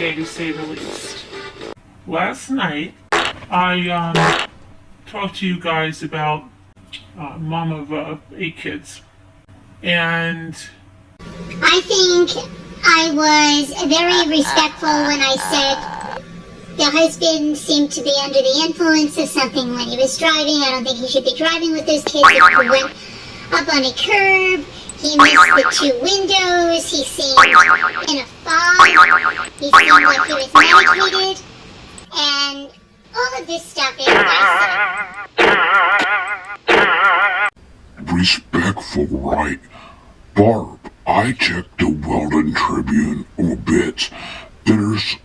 day to say the least. Last night, I talked to you guys about mom of 8 kids. And I think I was very respectful when I said the husband seemed to be under the influence of something when he was driving. I don't think he should be driving with those kids. If he went up on a curb, he missed the 2 windows, he seemed in a fog, he seemed like he was medicated, and all of this stuff is Respectful, right? Barb, I checked the Weldon Tribune obits. There's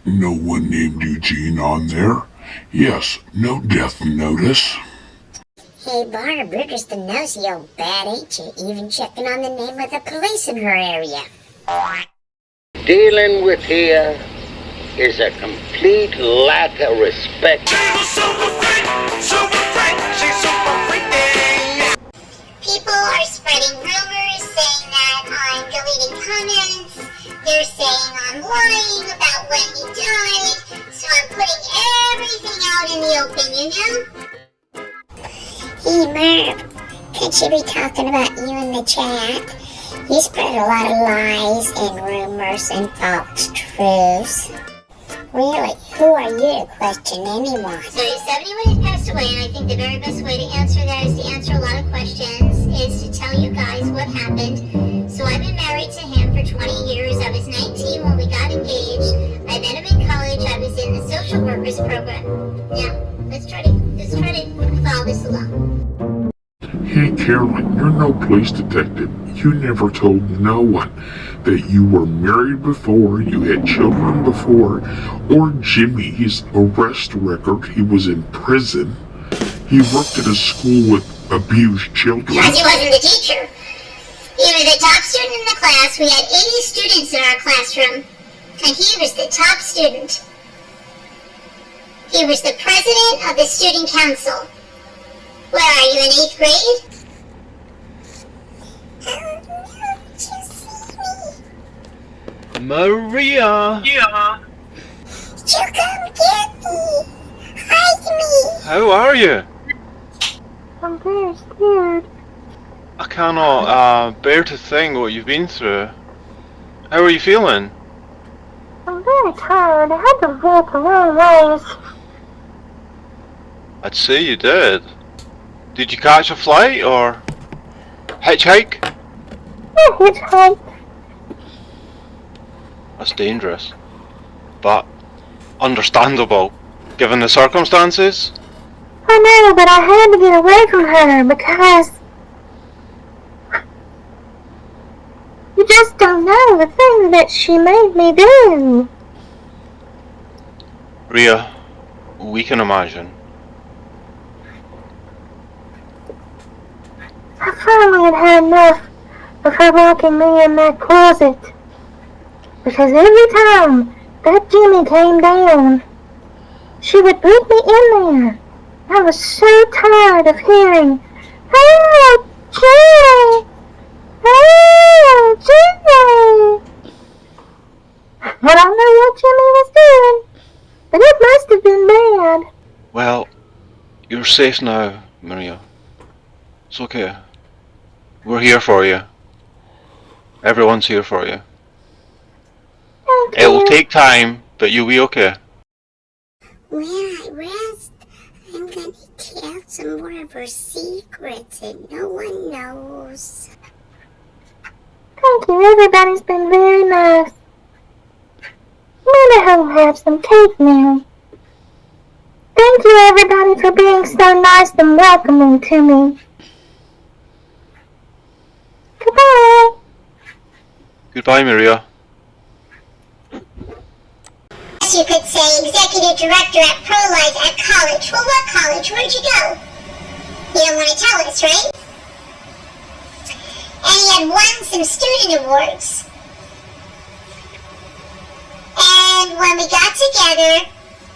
no one named Eugene on there. Yes, no death notice. Hey Barb, you're just a nosy old bat, ain't you? Even checking on the name of the police in her area. Dealing with here is a complete lack of respect. People are spreading rumors saying that I'm deleting comments. They're saying I'm lying about when he died. So I'm putting everything out in the open, you know? Hey Merv, could she be talking about you in the chat? You spread a lot of lies and rumors and false truths. Really, who are you to question anyone? So 71 has passed away, and I think the very best way to answer that is to answer a lot of questions, is to tell you guys what happened. So I've been married to him for 20 years. I was 19 when we got engaged. I met him in college. I was in the social workers program. Now, let's try to follow this along. Hey, Carolyn, you're no police detective. You never told no one that you were married before, you had children before, or Jimmy, his arrest record, he was in prison. He worked at a school with abused children. Because he wasn't the teacher. He was the top student in the class. We had 80 students in our classroom, and he was the top student. He was the president of the student council. Where are you, in 8th grade? Maria! You come get me! Hide me! How are you? I'm very scared. I cannot bear to think what you've been through. How are you feeling? I'm very tired. I had to walk a long ways. I'd say you did. Did you catch a flight or hitchhike? I hitchhiked. That's dangerous. But understandable, given the circumstances. I know, but I had to get away from her because you just don't know the things that she made me do. Rhea, we can imagine. I finally had enough of her locking me in that closet. Because every time that Jimmy came down, she would put me in there. I was so tired of hearing, "Oh, Jimmy! Oh, Jimmy!" I don't know what Jimmy was doing, but it must have been bad. Well, you're safe now, Maria. It's okay. We're here for you. Everyone's here for you. Thank It will you. take time, but you'll be okay. When I rest, I'm gonna tell some more of her secrets that no one knows. Thank you, everybody's been very nice. I'm gonna go have some cake now. Thank you, everybody, for being so nice and welcoming to me. Goodbye. Goodbye, Maria. You could say executive director at Pro-Life at college. Well, what college? Where'd you go? You don't want to tell us, right? And he had won some student awards. And when we got together,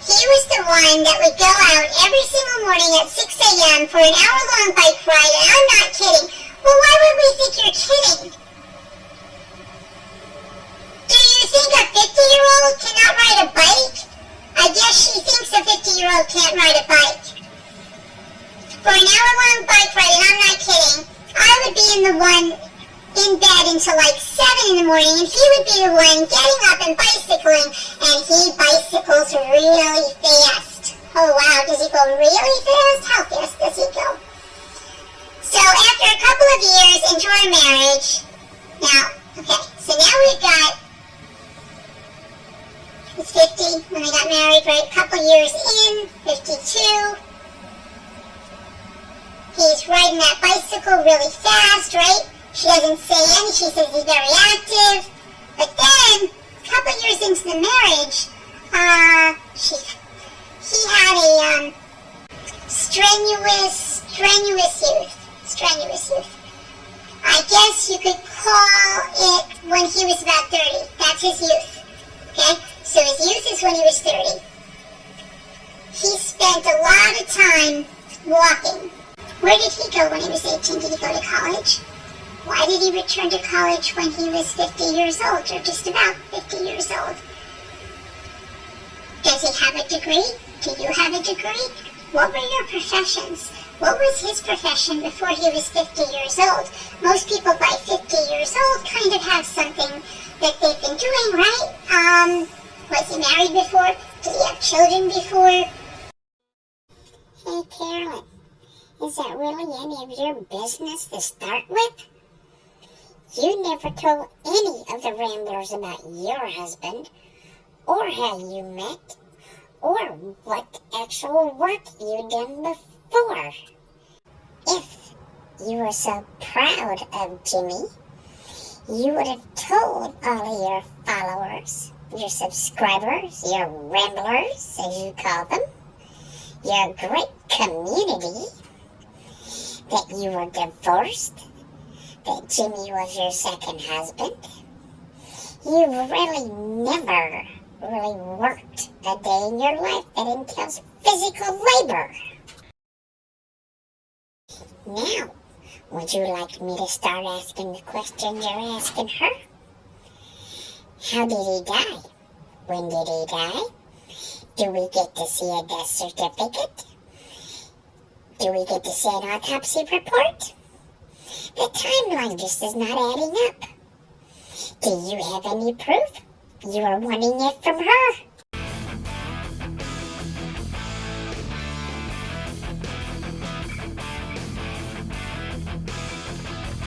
he was the one that would go out every single morning at 6 a.m. for an hour-long bike ride, and I'm not kidding. Well, why would we think you're kidding? Do you you think a 50-year-old cannot ride a bike? I guess she thinks a 50-year-old can't ride a bike. For an hour-long bike ride, and I'm not kidding, I would be in the one in bed until like 7 in the morning, and he would be the one getting up and bicycling, and he bicycles really fast. Oh wow, does he go really fast? How fast does he go? So after a couple of years into our marriage, so now we've got, he's 50 when they got married, right? A couple years in, 52. He's riding that bicycle really fast, right? She doesn't say anything, she says he's very active. But then, a couple years into the marriage, he had a strenuous youth. I guess you could call it when he was about 30. That's his youth. Okay? So his youth is when he was 30. He spent a lot of time walking. Where did he go when he was 18? Did he go to college? Why did he return to college when he was 50 years old, or just about 50 years old? Does he have a degree? Do you have a degree? What were your professions? What was his profession before he was 50 years old? Most people by 50 years old kind of have something that they've been doing, right? Was he married before? Did he have children before? Hey, Carolyn, is that really any of your business to start with? You never told any of the Ramblers about your husband, or how you met, or what actual work you done before. If you were so proud of Jimmy, you would have told all of your followers, your subscribers, your Ramblers, as you call them, your great community, that you were divorced, that Jimmy was your second husband. You really never worked a day in your life that entails physical labor. Now, would you like me to start asking the questions you're asking her? How did he die? When did he die? Do we get to see a death certificate? Do we get to see an autopsy report? The timeline just is not adding up. Do you have any proof? You are wanting it from her.